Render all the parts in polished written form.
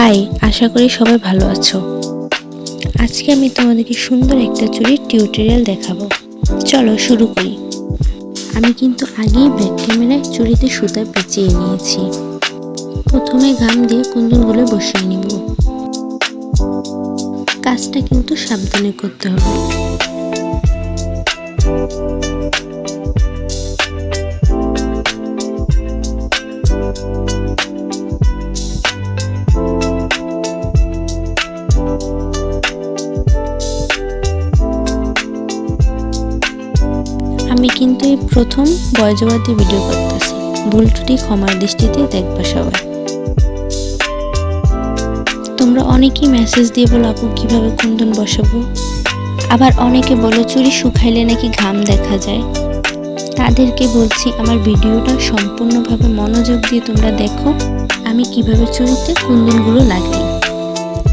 High, আশা করি সবাই ভালো আছো। আজকে আমি তোমাদেরকে সুন্দর একটা চুড়ির টিউটোরিয়াল দেখাবো। চলো শুরু করি। আমি কিন্তু আগেই ব্যাক ক্যামেরায় চুড়িতে সুতা পেঁচিয়ে নিয়েছি। প্রথমে ঘাম দিয়ে কুন্দনগুলো বসিয়ে নিব। কাজটা কিন্তু সাবধানে করতে হবে। আমি কিন্তু এই প্রথম ভয়েস ওভার দিয়ে ভিডিও করতেছি, ভুল ত্রুটি ক্ষমার দৃষ্টিতে দেখবা সবাই। তোমরা অনেকেই মেসেজ দিয়ে বলো আপু কিভাবে কুন্দন বসাবো, আবার অনেকে বলো চুড়ি শুকাইলে নাকি ঘাম দেখা যায়। তাদেরকে বলছি আমার ভিডিওটা সম্পূর্ণভাবে মনোযোগ দিয়ে তোমরা দেখো আমি কিভাবে চুড়িতে কুন্দনগুলো লাগাই।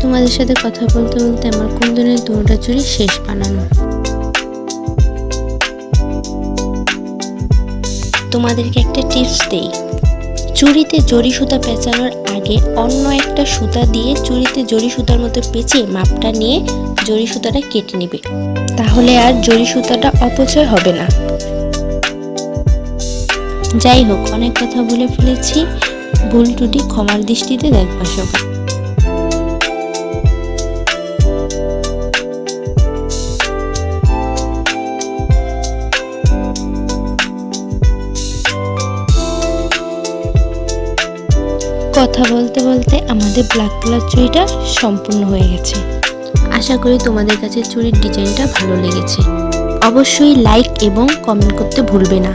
তোমাদের সাথে কথা বলতে বলতে আমার কুন্দনের দুটো চুড়ি শেষ বানানো। তোমাদেরকে একটা টিপস দেই, চুড়িতে জরি সুতা পেঁচানোর আগে অন্য একটা সুতা দিয়ে চুড়িতে জরি সুতার মতো পেঁচিয়ে মাপটা নিয়ে জরি সুতাটা কেটে নিবে, তাহলে আর জরি সুতাটা অপচয় হবে না। যাই হোক, অনেক কথা বলে ফেলেছি, ভুল ত্রুটি ক্ষমার দৃষ্টিতে দেখবা সবাই। কথা বলতে বলতে আমাদের ব্ল্যাক কালার চুড়িটা সম্পূর্ণ হয়ে গেছে। আশা করি তোমাদের কাছে চুড়ির ডিজাইনটা ভালো লেগেছে। অবশ্যই লাইক এবং কমেন্ট করতে ভুলবে না।